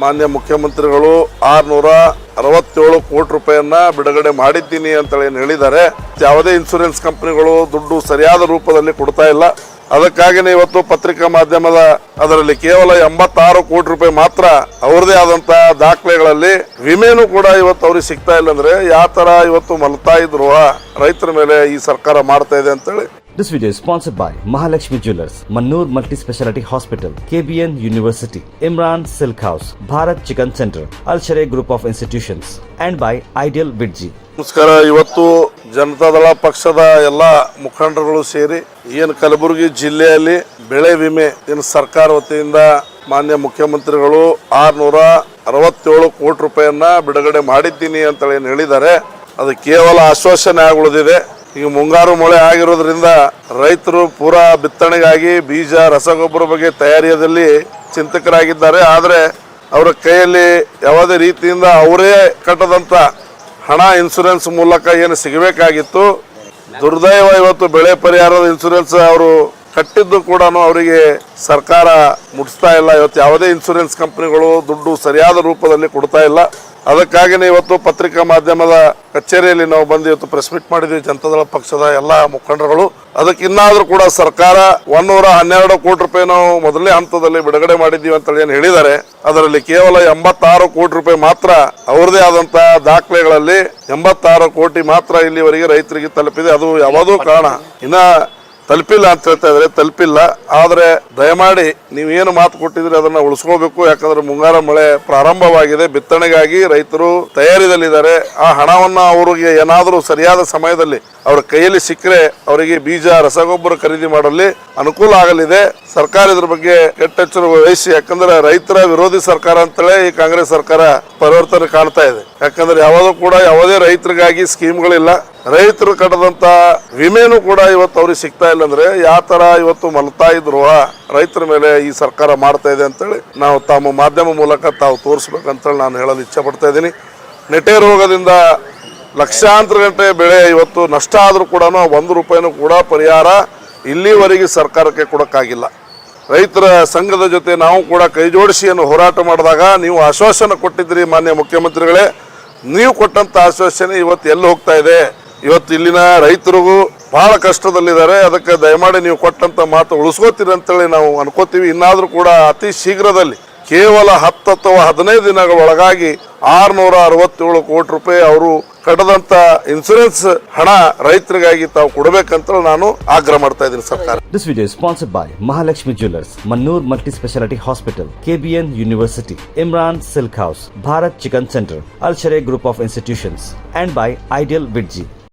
ಮಾನ್ಯ ಮುಖ್ಯಮಂತ್ರಿಗಳು 667 ಕೋಟಿ ರೂಪಾಯಿಯನ್ನ ಬಿಡುಗಡೆ ಮಾಡಿದ್ದೀನಿ ಅಂತ ಹೇಳಿದ್ದಾರೆ. ಯಾವುದೇ ಇನ್ಶೂರೆನ್ಸ್ ಕಂಪನಿಗಳು ದುಡ್ಡು ಸರಿಯಾದ ರೂಪದಲ್ಲಿ ಕೊಡ್ತಾ ಇಲ್ಲ. ಅದಕ್ಕಾಗಿನೇ ಇವತ್ತು ಪತ್ರಿಕಾ ಮಾಧ್ಯಮದ ಅದರಲ್ಲಿ ಕೇವಲ 86 ಕೋಟಿ ರೂಪಾಯಿ ಮಾತ್ರ ಅವರದೇ ಆದಂತಹ ದಾಖಲೆಗಳಲ್ಲಿ ವಿಮೆನೂ ಕೂಡ ಇವತ್ತು ಅವ್ರಿಗೆ ಸಿಗ್ತಾ ಇಲ್ಲ. ಅಂದ್ರೆ ಯಾವ ತರ ಇವತ್ತು ಮಲತಾಯಿ ದ್ರೋಹ ರೈತರ ಮೇಲೆ ಈ ಸರ್ಕಾರ ಮಾಡ್ತಾ ಇದೆ ಅಂತೇಳಿ. This video is sponsored by Mahalakshmi Jewelers, Mannoor Multi-Speciality Hospital, KBN University, Imran Silk House, Bharat Chicken Center, Al Sharia Group of Institutions, and by Ideal Vidji. ನಮಸ್ಕಾರ. ಇವತ್ತು ಜನತಾದಳ ಪಕ್ಷದ ಎಲ್ಲ ಮುಖಂಡರುಗಳು ಸೇರಿ ಏನು ಕಲಬುರಗಿ ಜಿಲ್ಲೆಯಲ್ಲಿ ಬೆಳೆ ವಿಮೆ ಏನು ಸರ್ಕಾರ ವತಿಯಿಂದ ಮಾನ್ಯ ಮುಖ್ಯಮಂತ್ರಿಗಳು 667 ಕೋಟಿ ರೂಪಾಯಿಯನ್ನ ಬಿಡುಗಡೆ ಮಾಡಿದ್ದೀನಿ ಅಂತ ಹೇಳಿದ್ದಾರೆ. ಅದು ಕೇವಲ ಆಶ್ವಾಸನೆ ಆಗಿ ಉಳಿದಿದೆ. ಈಗ ಮುಂಗಾರು ಮಳೆ ಆಗಿರೋದ್ರಿಂದ ರೈತರು ಪೂರಾ ಬಿತ್ತನೆಗಾಗಿ ಬೀಜ ರಸಗೊಬ್ಬರ ಬಗ್ಗೆ ತಯಾರಿಯಲ್ಲಿ ಚಿಂತಕರಾಗಿದ್ದಾರೆ. ಆದರೆ ಅವರ ಕೈಯಲ್ಲಿ ಯಾವುದೇ ರೀತಿಯಿಂದ ಅವರೇ ಕಟ್ಟದಂತ ಹಣ ಇನ್ಶೂರೆನ್ಸ್ ಮೂಲಕ ಏನು ಸಿಗಬೇಕಾಗಿತ್ತು, ದುರ್ದೈವ ಇವತ್ತು ಬೆಳೆ ಪರಿಹಾರದ ಇನ್ಶೂರೆನ್ಸ್ ಅವರು ಕಟ್ಟಿದ್ದು ಕೂಡ ಅವರಿಗೆ ಸರ್ಕಾರ ಮುಟ್ಟಿಸ್ತಾ ಇಲ್ಲ. ಇವತ್ತು ಯಾವುದೇ ಇನ್ಶೂರೆನ್ಸ್ ಕಂಪನಿಗಳು ದುಡ್ಡು ಸರಿಯಾದ ರೂಪದಲ್ಲಿ ಕೊಡ್ತಾ ಇಲ್ಲ. ಅದಕ್ಕಾಗಿನೇ ಇವತ್ತು ಪತ್ರಿಕಾ ಮಾಧ್ಯಮದ ಕಚೇರಿಯಲ್ಲಿ ನಾವು ಬಂದು ಇವತ್ತು ಪ್ರೆಸ್ ಮೀಟ್ ಮಾಡಿದ್ವಿ ಜನತಾದಳ ಪಕ್ಷದ ಎಲ್ಲ ಮುಖಂಡರುಗಳು. ಅದಕ್ಕೆ ಇನ್ನಾದ್ರೂ ಕೂಡ ಸರ್ಕಾರ 112 ಕೋಟಿ ರೂಪಾಯಿ ನಾವು ಮೊದಲನೇ ಹಂತದಲ್ಲಿ ಬಿಡುಗಡೆ ಮಾಡಿದ್ದೀವಿ ಅಂತ ಏನು ಹೇಳಿದ್ದಾರೆ. ಅದರಲ್ಲಿ ಕೇವಲ 86 ಕೋಟಿ ರೂಪಾಯಿ ಮಾತ್ರ ಅವರದೇ ಆದಂತಹ ದಾಖಲೆಗಳಲ್ಲಿ 86 ಕೋಟಿ ಮಾತ್ರ ಇಲ್ಲಿವರೆಗೆ ರೈತರಿಗೆ ತಲುಪಿದೆ. ಅದು ಯಾವುದೋ ಕಾರಣ ಇನ್ನ ತಲುಪಿಲ್ಲ ಅಂತ ಹೇಳ್ತಾ ಇದ್ದಾರೆ. ತಲುಪಿಲ್ಲ. ಆದರೆ ದಯಮಾಡಿ ನೀವೇನು ಮಾತು ಕೊಟ್ಟಿದ್ರೆ ಅದನ್ನ ಉಳಿಸ್ಕೋಬೇಕು. ಯಾಕಂದ್ರೆ ಮುಂಗಾರು ಮಳೆ ಪ್ರಾರಂಭವಾಗಿದೆ. ಬಿತ್ತನೆಗಾಗಿ ರೈತರು ತಯಾರಿದಲ್ಲಿದ್ದಾರೆ. ಆ ಹಣವನ್ನ ಅವರಿಗೆ ಏನಾದರೂ ಸರಿಯಾದ ಸಮಯದಲ್ಲಿ ಅವರ ಕೈಯಲ್ಲಿ ಸಿಕ್ಕರೆ ಅವರಿಗೆ ಬೀಜ ರಸಗೊಬ್ಬರ ಖರೀದಿ ಮಾಡಲಿ ಅನುಕೂಲ ಆಗಲಿದೆ. ಸರ್ಕಾರ ಇದ್ರ ಬಗ್ಗೆ ಕೆಟ್ಟೆಚ್ಚರ ವಹಿಸಿ. ಯಾಕಂದ್ರೆ ರೈತರ ವಿರೋಧಿ ಸರ್ಕಾರ ಅಂತಲೇ ಈ ಕಾಂಗ್ರೆಸ್ ಸರ್ಕಾರ ಪರಿವರ್ತನೆ ಕಾಣ್ತಾ ಇದೆ. ಯಾಕಂದ್ರೆ ಯಾವುದೂ ಕೂಡ ಯಾವುದೇ ರೈತರಿಗಾಗಿ ಸ್ಕೀಮ್ಗಳಿಲ್ಲ. ರೈತರು ಕಟ್ಟದಂತ ವಿಮೆನೂ ಕೂಡ ಇವತ್ತು ಅವ್ರಿಗೆ ಸಿಗ್ತಾ ಇಲ್ಲ. ಅಂದ್ರೆ ಯಾವ ತರ ಇವತ್ತು ಮಲತಾಯಿ ದ್ರೋಹ ರೈತರ ಮೇಲೆ ಈ ಸರ್ಕಾರ ಮಾಡ್ತಾ ಇದೆ ಅಂತೇಳಿ ನಾವು ತಮ್ಮ ಮಾಧ್ಯಮ ಮೂಲಕ ತಾವು ತೋರಿಸ್ಬೇಕಂತೇಳಿ ನಾನು ಹೇಳಲು ಇಚ್ಛೆ ಪಡ್ತಾ ಇದ್ದೀನಿ. ನೆಟೆ ರೋಗದಿಂದ ಲಕ್ಷಾಂತರ ಗಂಟೆ ಬೆಳೆ ಇವತ್ತು ನಷ್ಟ ಆದ್ರೂ ಕೂಡ 1 ರೂಪಾಯಿನೂ ಕೂಡ ಪರಿಹಾರ ಇಲ್ಲಿವರೆಗೆ ಸರ್ಕಾರಕ್ಕೆ ಕೊಡಕ್ಕಾಗಿಲ್ಲ. ರೈತರ ಸಂಘದ ಜೊತೆ ನಾವು ಕೂಡ ಕೈ ಜೋಡಿಸಿ ಹೋರಾಟ ಮಾಡಿದಾಗ ನೀವು ಆಶ್ವಾಸನೆ ಕೊಟ್ಟಿದ್ರಿ ಮಾನ್ಯ ಮುಖ್ಯಮಂತ್ರಿಗಳೇ. ನೀವು ಕೊಟ್ಟಂತ ಆಶ್ವಾಸನೆ ಇವತ್ತು ಎಲ್ಲಿ ಹೋಗ್ತಾ ಇದೆ? ಇವತ್ತು ಇಲ್ಲಿನ ರೈತರಿಗೂ ಬಹಳ ಕಷ್ಟದಲ್ಲಿದ್ದಾರೆ. ಅದಕ್ಕೆ ದಯಮಾಡಿ ನೀವು ಕೊಟ್ಟಂತ ಮಾತು ಉಳಿಸ್ಕೋತೀರಿ ಅಂತೇಳಿ ನಾವು ಅನ್ಕೋತೀವಿ. ಇನ್ನಾದ್ರೂ ಕೂಡ ಅತಿ ಶೀಘ್ರದಲ್ಲಿ ಕೇವಲ 10 ಅಥವಾ 15 ದಿನಗಳ ಒಳಗಾಗಿ 667 ಕೋಟಿ ರೂಪಾಯಿ ಅವರು ಕಟ್ಟದಂತ ಇನ್ಶೂರೆನ್ಸ್ ಹಣ ರೈತರಿಗಾಗಿ ತಾವು ಕೊಡಬೇಕಂತ ನಾನು ಆಗ್ರಹ ಮಾಡ್ತಾ ಇದ್ದೀನಿ ಸರ್ಕಾರ. This video is sponsored by Mahalakshmi Jewelers, Mannoor Multi-Speciality Hospital, KBN University, Imran Silk House, Bharat Chicken Center, Al Sharia Group of Institutions, and by Ideal Vidji.